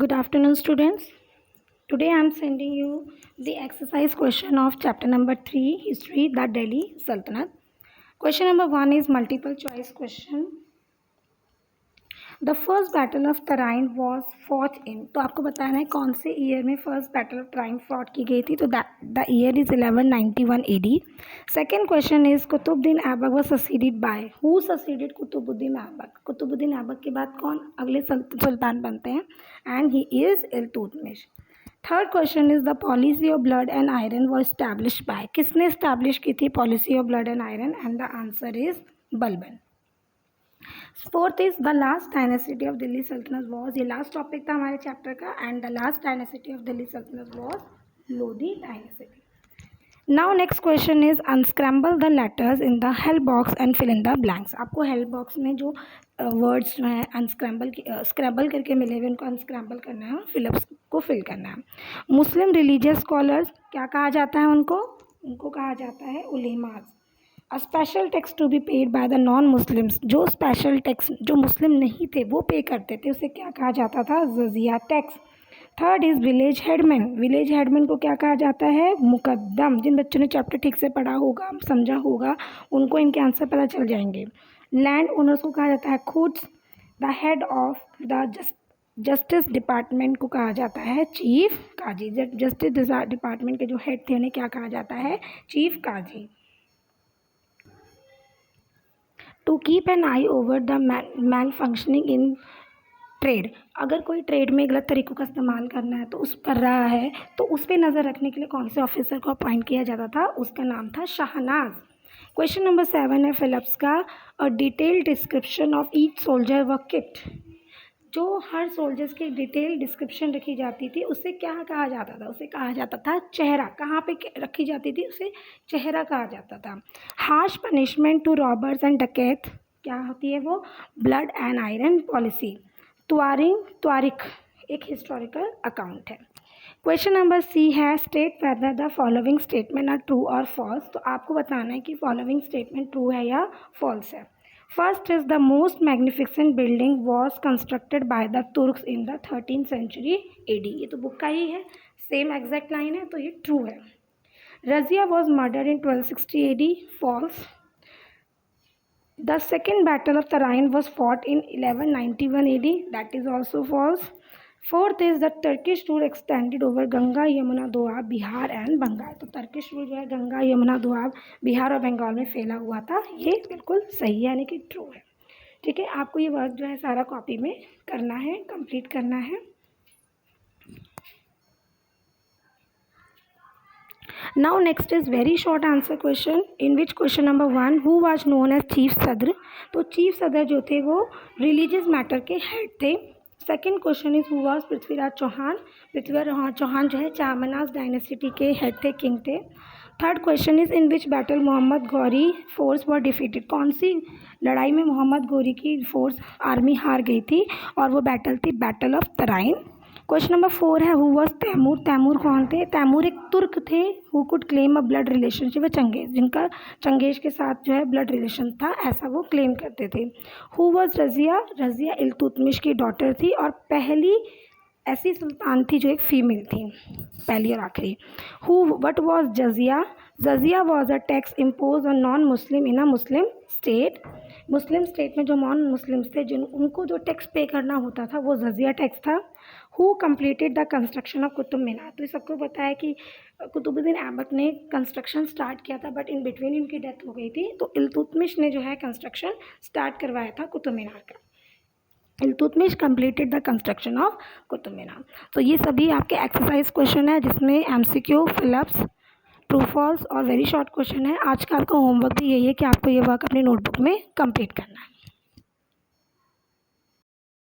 Good afternoon, students. Today I am sending you the exercise question of chapter number 3, History, the Delhi Sultanate. Question number 1 is multiple choice question. The first battle of Tarain was fought in. तो आपको बताना है कौन से year में first battle of Tarain fought की गई थी. तो the year is 1191 AD. Second question is Qutubuddin Aibak was succeeded by. Who succeeded Qutubuddin Aibak. Qutubuddin Aibak के बाद कौन अगले सुल्तान बनते हैं? And he is Iltutmish. Third question is the policy of blood and iron was establish by. किसने स्टैब्लिश की थी policy of blood and iron? And the answer is Balban. Fourth is the last dynasty of Delhi सल्तनत was. ये last topic था हमारे chapter का. And the last dynasty of Delhi सल्तनत was Lodhi dynasty. Now next question is unscramble the letters in the help box and fill in the blanks. आपको help box में जो words जो हैं स्क्रैम्बल करके मिले हुए उनको अनस्क्रैम्बल करना है, फिलअप्स को फिल करना है. मुस्लिम रिलीजियस स्कॉलर्स क्या कहा जाता है उनको कहा जाता है उलेमाज. A special tax to be paid by the non Muslims. जो स्पेशल टैक्स जो मुस्लिम नहीं थे वो पे करते थे उसे क्या कहा जाता था? जजिया tax. Third is village headman. Village headman को क्या कहा जाता है? मुकद्दम. जिन बच्चों ने चैप्टर ठीक से पढ़ा होगा, समझा होगा, उनको इनके आंसर पता चल जाएंगे. लैंड ओनर्स को कहा जाता है खुद्स. The head of the justice department को कहा जाता है चीफ काजी. जस्टिस डिपार्टमेंट के जो हेड थे उन्हें क्या कहा जाता है? Chief Qazi. To keep an eye over the mail functioning in trade. अगर कोई ट्रेड में गलत तरीक़ों का इस्तेमाल करना है तो कर रहा है तो उस पर नज़र रखने के लिए कौन से ऑफिसर को अपॉइंट किया जाता था? उसका नाम था शाहनाज. क्वेश्चन नंबर 7 है फिलिप्स का. A detailed description of each soldier व किट. जो हर सोल्जर्स की डिटेल डिस्क्रिप्शन रखी जाती थी उसे क्या कहा जाता था? उसे कहा जाता था चेहरा. कहाँ पे रखी जाती थी? उसे चेहरा कहा जाता था. Harsh punishment to robbers and डकैत क्या होती है वो? Blood and iron policy. त्वारिख एक हिस्टोरिकल अकाउंट है. क्वेश्चन नंबर सी है state whether the following statement are true और फॉल्स. तो आपको बताना है कि फॉलोइंग स्टेटमेंट ट्रू है या फॉल्स है. First is the most magnificent building was constructed by the Turks in the 13th century AD. ये तो बुक का ही है, सेम एग्जैक्ट लाइन है, तो ये ट्रू है. Razia was murdered in 1260 AD. False. The second battle of Tarain was fought in 1191 AD. That is also false. Fourth is the Turkish rule extended over Ganga Yamuna Doab Bihar and Bengal. तो Turkish rule जो है गंगा यमुना दोआब बिहार और बंगाल में फैला हुआ था. ये बिल्कुल सही है, यानी कि ट्रू है. ठीक है, आपको ये वर्क जो है सारा कॉपी में करना है, कंप्लीट करना है. Now next is very short answer question in which question number 1 who was known as chief Sadr. तो चीफ सदर जो थे वो रिलीजियस मैटर के हेड थे. Second question is who was Prithviraj Chauhan. Prithviraj Chauhan जो है चामनास डायनेसिटी के हेड थे, किंग थे. Third question is in which battle Mohammad Ghori force were defeated. कौन सी लड़ाई में मोहम्मद गौरी की फोर्स आर्मी हार गई थी? और वो बैटल थी battle of Tarain. Question number 4 है हु वाज तैमूर. तैमूर कौन थे? तैमूर एक तुर्क थे who could claim a blood relationship with Genghis. जिनका चंगेज के साथ जो है ब्लड रिलेशन था, ऐसा वो क्लेम करते थे. Who was Razia. रजिया इल्तुतमिश की डॉटर थी और पहली ऐसी सुल्तान थी जो एक फीमेल थी, पहली और आखिरी. व्हाट वाज जजिया. जजिया was a tax impose on non Muslim in a Muslim state. Muslim state में जो नॉन मुस्लिम्स थे उनको जो टैक्स पे करना होता था वो जजिया टैक्स था. Who completed the construction of Qutub Minar. तो सबको पता है कि कुतुबुद्दीन ऐबक ने कंस्ट्रक्शन स्टार्ट किया था, बट इन बिटवीन इनकी डेथ हो गई थी. तो इल्तुतमिश ने जो है कंस्ट्रक्शन स्टार्ट करवाया था कुतुब मीनार का. Iltutmish completed the construction of Qutub Minar. तो ये सभी आपके एक्सरसाइज क्वेश्चन है जिसमें MCQ, फिलअप्स, ट्रू फॉल्स और वेरी शॉर्ट क्वेश्चन है. आज का आपका होमवर्क भी यही है कि आपको ये वर्क अपनी नोटबुक में कंप्लीट करना है.